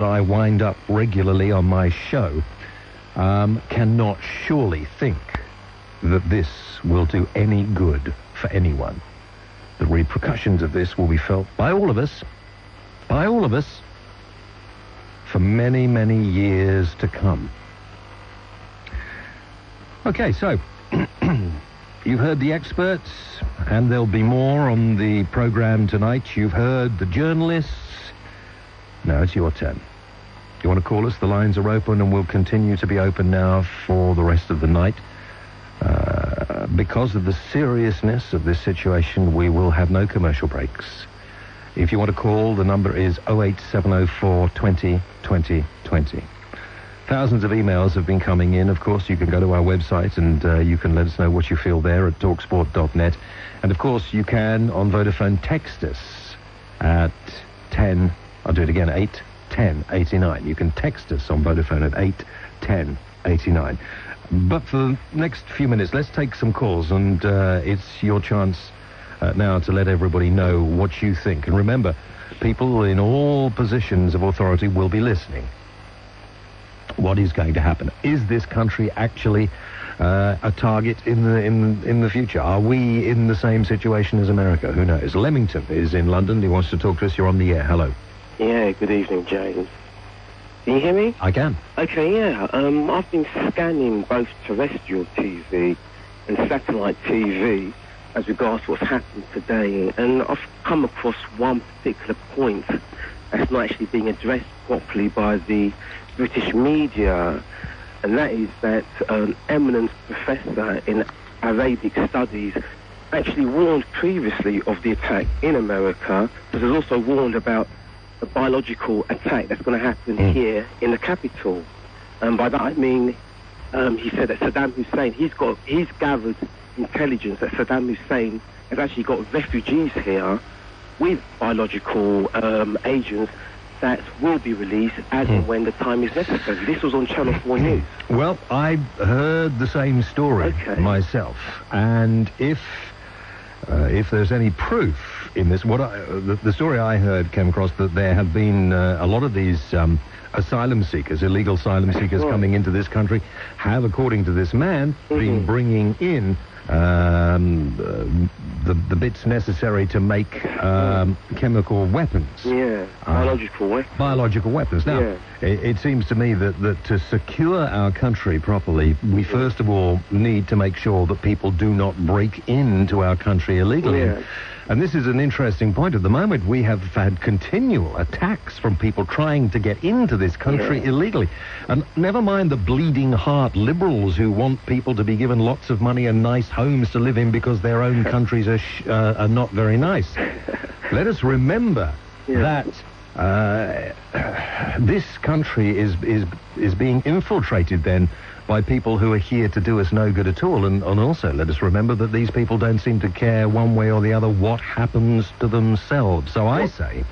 I wind up regularly on my show cannot surely think that this will do any good for anyone. The repercussions of this will be felt by all of us, for many, many years to come. Okay, so you've heard the experts, and there'll be more on the program tonight. You've heard the journalists. Now it's your turn. You want to call us? The lines are open and will continue to be open now for the rest of the night. Because of the seriousness of this situation, we will have no commercial breaks. If you want to call, the number is 08704 20 20 20. Thousands of emails have been coming in. Of course, you can go to our website and you can let us know what you feel there at talksport.net. And of course, you can, on Vodafone, text us at 10, I'll do it again, 81089. You can text us on Vodafone at 81089. But for the next few minutes, let's take some calls, and it's your chance now to let everybody know what you think. And remember, people in all positions of authority will be listening. What is going to happen? Is this country actually a target in the future? Are we in the same situation as America? Who knows? Leamington is in London. He wants to talk to us. You're on the air. Hello. Yeah, good evening, James. Can you hear me? I can. Okay, yeah. I've been scanning both terrestrial TV and satellite TV as regards to what's happened today, and I've come across one particular point that's not actually being addressed properly by the British media, and that is that an eminent professor in Arabic studies actually warned previously of the attack in America, but has also warned about a biological attack that's going to happen here in the capital. And by that I mean, he said that Saddam Hussein, he's gathered intelligence that Saddam Hussein has actually got refugees here with biological agents that will be released as and when the time is necessary. This was on Channel 4 News. Well, I heard the same story myself, and if there's any proof in this, the story I heard came across that there have been a lot of these asylum seekers, illegal asylum seekers coming into this country, have, according to this man, been bringing in the bits necessary to make chemical weapons. Yeah, biological weapons. Biological weapons. Now, it seems to me that to secure our country properly, we first of all need to make sure that people do not break into our country illegally. Yeah. And this is an interesting point. At the moment, we have had continual attacks from people trying to get into this country illegally. And never mind the bleeding heart liberals who want people to be given lots of money and nice homes to live in because their own countries are not very nice. Let us remember that this country is being infiltrated then by people who are here to do us no good at all. And also let us remember that these people don't seem to care one way or the other what happens to themselves. So I say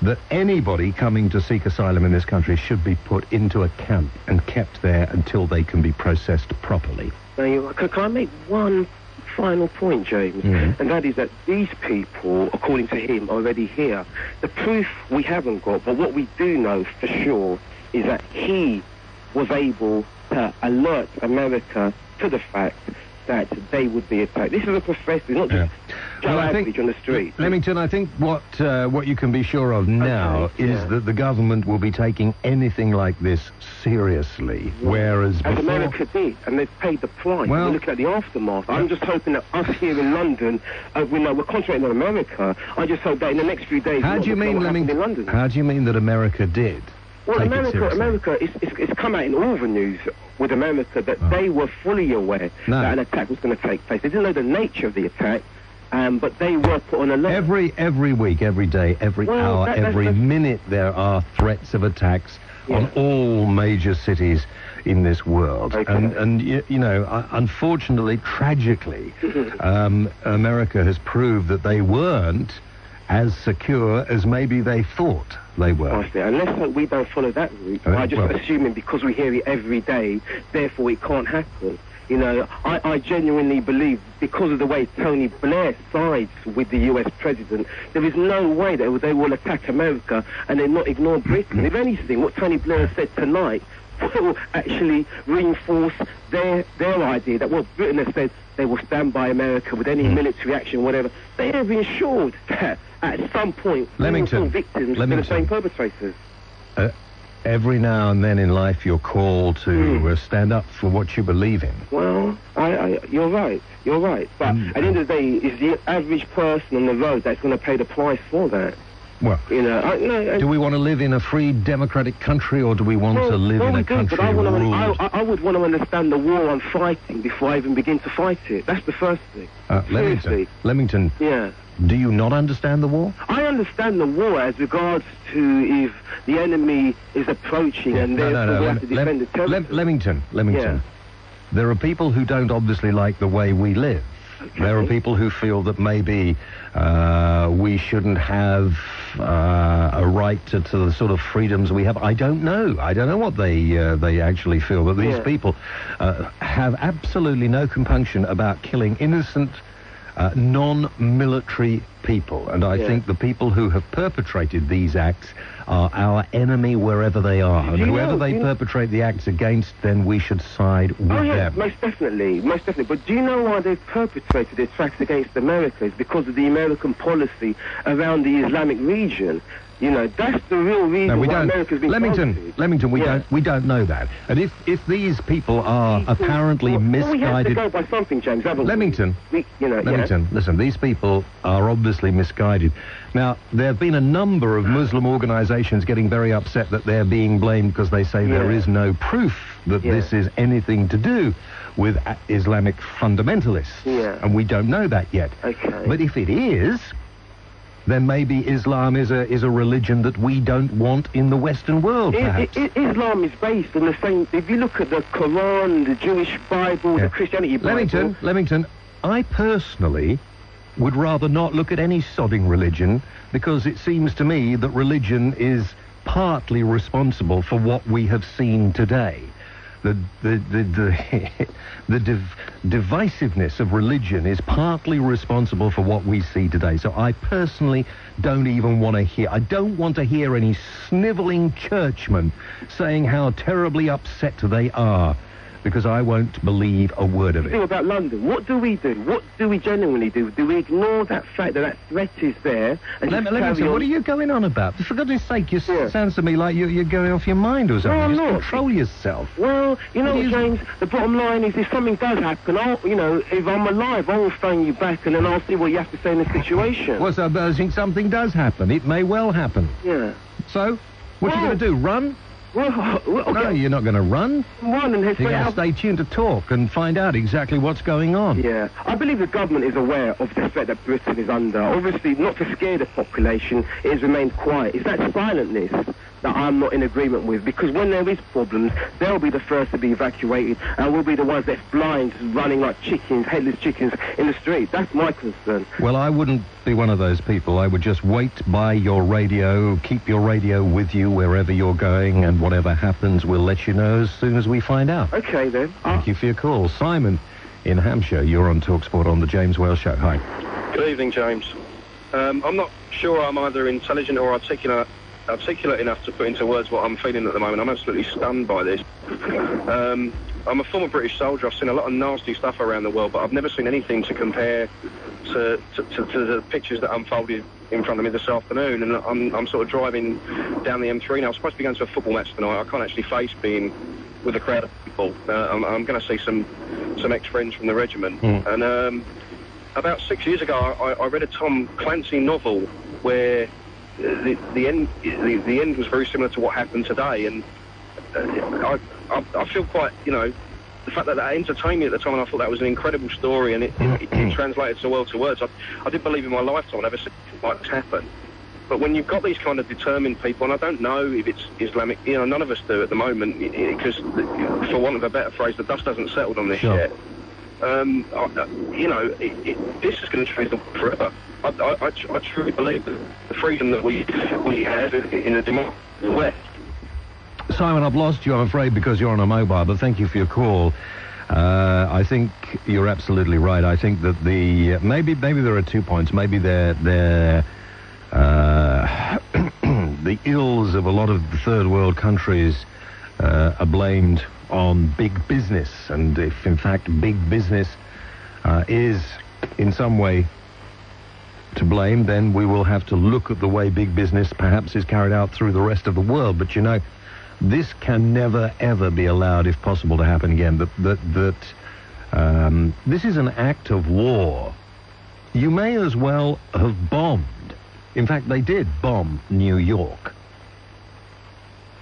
that anybody coming to seek asylum in this country should be put into a camp and kept there until they can be processed properly. Now, can I make one final point, James? And that is that these people, according to him, are already here. The proof we haven't got, but what we do know for sure is that he was able to alert America to the fact that they would be attacked. This is a professor, not just Joe average on the street. Leamington, I think what you can be sure of now is that the government will be taking anything like this seriously, whereas before... As America did, and they've paid the price. Well, we're looking at the aftermath. I'm just hoping that us here in London, we're concentrating on America. I just hope that in the next few days... How do you mean, Leamington? How do you mean that America did? Well, America, it's come out in all the news with America that they were fully aware that an attack was going to take place. They didn't know the nature of the attack, but they were put on alert. Every week, every day, every hour, every minute, there are threats of attacks on all major cities in this world. And you know, unfortunately, tragically, America has proved that they weren't as secure as maybe they thought they were. And let's hope we don't follow that route. I'm just assuming because we hear it every day, therefore it can't happen. You know, I genuinely believe, because of the way Tony Blair sides with the US president, there is no way they will attack America and then not ignore Britain. If anything, what Tony Blair said tonight will actually reinforce their idea that what Britain has said, they will stand by America with any military action, whatever. They have ensured that at some point we will fall victims to the same perpetrators. Every now and then in life you're called to stand up for what you believe in. Well, you're right. But at the end of the day, it's the average person on the road that's going to pay the price for that. Well, you know, do we want to live in a free democratic country, or do we want to live in a country ruled? I would want to understand the war I'm fighting before I even begin to fight it. That's the first thing. Leamington. Yeah. Do you not understand the war? I understand the war as regards to if the enemy is approaching and therefore we have to defend the territory. Leamington. Yeah. There are people who don't obviously like the way we live. Okay. There are people who feel that maybe we shouldn't have a right to the sort of freedoms we have. I don't know. I don't know what they actually feel. But these people have absolutely no compunction about killing innocent, non-military people. And I think the people who have perpetrated these acts are our enemy wherever they are. And whoever they perpetrate the acts against, then we should side with them. Most definitely. But do you know why they've perpetrated these acts against America? It's because of the American policy around the Islamic region. You know, that's the real reason why America's been Leamington, we don't know that. And if these people are apparently misguided... we have to go by something, James, haven't we? Leamington, listen, these people are obviously misguided. Now, there have been a number of Muslim organisations getting very upset that they're being blamed because they say there is no proof that this is anything to do with Islamic fundamentalists. And we don't know that yet. Okay. But if it is, then maybe Islam is a religion that we don't want in the Western world, perhaps. Islam is based on the same... If you look at the Quran, the Jewish Bible, the Christianity Bible... Leamington, I personally would rather not look at any sodding religion, because it seems to me that religion is partly responsible for what we have seen today. The divisiveness of religion is partly responsible for what we see today. So I personally don't even want to hear... I don't want to hear any snivelling churchmen saying how terribly upset they are, because I won't believe a word of it. About London, what do we do? What do we genuinely do? Do we ignore that fact that threat is there? And Leamington, what are you going on about? For goodness sake, sounds to me like you're going off your mind or something. No, I'm not. Control yourself. Well, you know, James, the bottom line is if something does happen, if I'm alive, I will phone you back and then I'll see what you have to say in the situation. Well, supposing something does happen. It may well happen. Yeah. So, what are you going to do, run? Well, okay. No, you're not going to run. Run and you're going to stay tuned to talk and find out exactly what's going on. Yeah, I believe the government is aware of the threat that Britain is under. Obviously, not to scare the population, it has remained quiet. It's that silentness that I'm not in agreement with, because when there is problems, they'll be the first to be evacuated, and we'll be the ones that's blind, running like chickens, headless chickens in the street. That's my concern. Well, I wouldn't be one of those people. I would just wait by your radio, keep your radio with you wherever you're going, and whatever happens, we'll let you know as soon as we find out. Okay, then. Thank you for your call. Simon in Hampshire, you're on Talksport on the James Whale Show. Hi. Good evening, James. I'm not sure I'm either intelligent or articulate enough to put into words what I'm feeling at the moment. I'm absolutely stunned by this. I'm a former British soldier. I've seen a lot of nasty stuff around the world, but I've never seen anything to compare to the pictures that unfolded in front of me this afternoon. And I'm sort of driving down the M3 now. I'm supposed to be going to a football match tonight. I can't actually face being with a crowd of people. I'm going to see some ex-friends from the regiment. And about 6 years ago, I read a Tom Clancy novel where the end was very similar to what happened today, and I feel quite, the fact that entertained me at the time, and I thought that was an incredible story, and it translated so well to words. I did believe in my lifetime I'd never seen something like this happen. But when you've got these kind of determined people, and I don't know if it's Islamic, none of us do at the moment, because, for want of a better phrase, the dust hasn't settled on this yet. This is going to change the world forever. I truly believe that the freedom that we have in a democracy West. Simon, I've lost you, I'm afraid, because you're on a mobile, but thank you for your call. I think you're absolutely right. I think that maybe there are 2 points. Maybe they're the ills of a lot of the third world countries are blamed on big business, and if in fact big business is in some way to blame, then we will have to look at the way big business perhaps is carried out through the rest of the world. But you know, this can never ever be allowed, if possible, to happen again. This is an act of war. You may as well have bombed. In fact, they did bomb New York.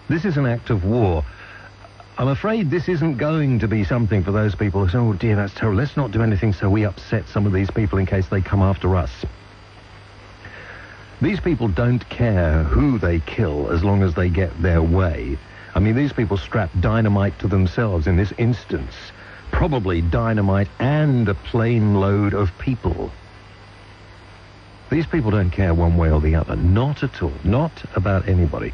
This is an act of war. I'm afraid this isn't going to be something for those people who say, oh dear, that's terrible. Let's not do anything so we upset some of these people in case they come after us. These people don't care who they kill as long as they get their way. I mean, these people strap dynamite to themselves in this instance. Probably dynamite and a plane load of people. These people don't care one way or the other. Not at all. Not about anybody.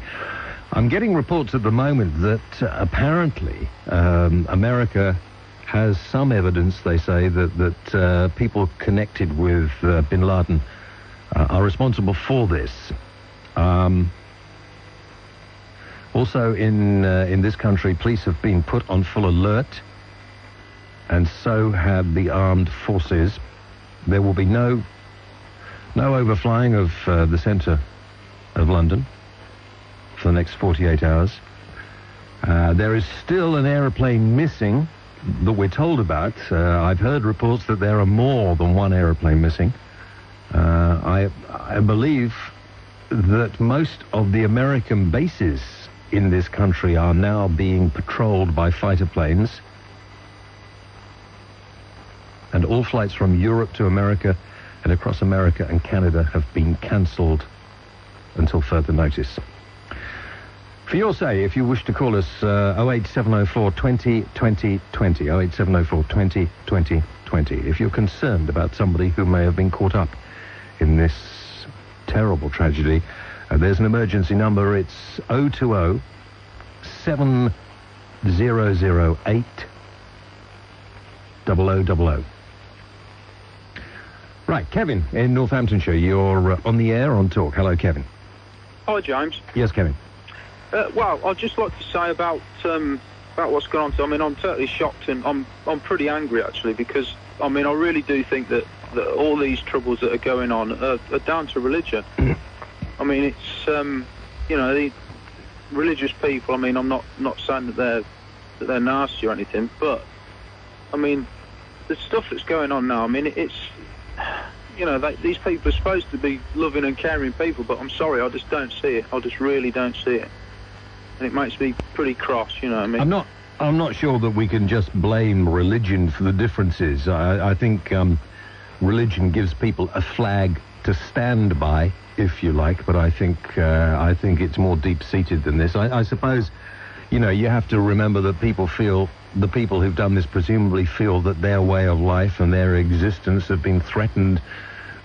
I'm getting reports at the moment that apparently America has some evidence, they say, that people connected with bin Laden are responsible for this. Also in this country, police have been put on full alert, and so have the armed forces. There will be no overflying of the centre of London for the next 48 hours. There is still an aeroplane missing that we're told about. I've heard reports that there are more than one aeroplane missing. I believe that most of the American bases in this country are now being patrolled by fighter planes, and all flights from Europe to America and across America and Canada have been cancelled until further notice. For your say, if you wish to call us, 08704 20 20 20, 08704 20 20 20, if you're concerned about somebody who may have been caught up in this terrible tragedy, there's an emergency number. It's 020 7008 0000. Right, Kevin in Northamptonshire, you're on the air on Talk. Hello, Kevin. Hi, James. Yes, Kevin. Well, I'd just like to say about what's gone on. I mean, I'm totally shocked, and I'm pretty angry actually, because I mean, I really do think that all these troubles that are going on are down to religion. I mean, it's you know, the religious people. I mean, I'm not saying that they're nasty or anything, but I mean, the stuff that's going on now. I mean, it's, you know, these people are supposed to be loving and caring people, but I'm sorry, I just don't see it. I just really don't see it, and it makes me pretty cross. You know what I mean? I'm not sure that we can just blame religion for the differences. I think religion gives people a flag to stand by, if you like, but I think it's more deep-seated than this. I suppose, you know, you have to remember that the people who've done this presumably feel that their way of life and their existence have been threatened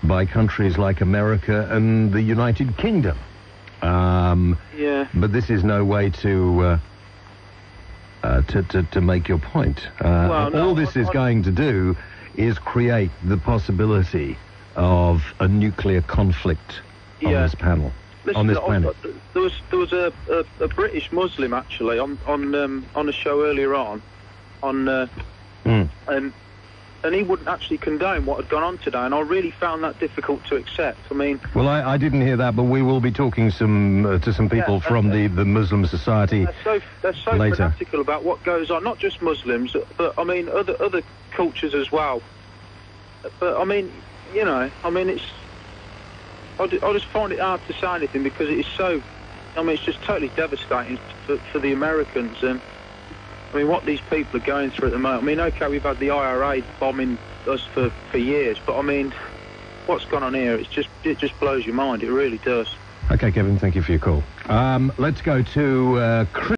by countries like America and the United Kingdom. Yeah. But this is no way to make your point. Well, no, all this is going to do is create the possibility of a nuclear conflict on this panel. Listen, on this planet. There was a British Muslim actually on a show earlier on and he wouldn't actually condone what had gone on today, and I really found that difficult to accept. I mean, well, I didn't hear that, but we will be talking to some people from the Muslim Society. They're so later. fanatical about what goes on, not just Muslims, but I mean other cultures as well. But I mean, you know, I mean, I just find it hard to say anything because it is so. I mean, it's just totally devastating for the Americans, and I mean, what these people are going through at the moment. I mean, okay, we've had the IRA bombing us for years, but I mean, what's gone on here? It just blows your mind. It really does. Okay, Kevin, thank you for your call. Let's go to Chris.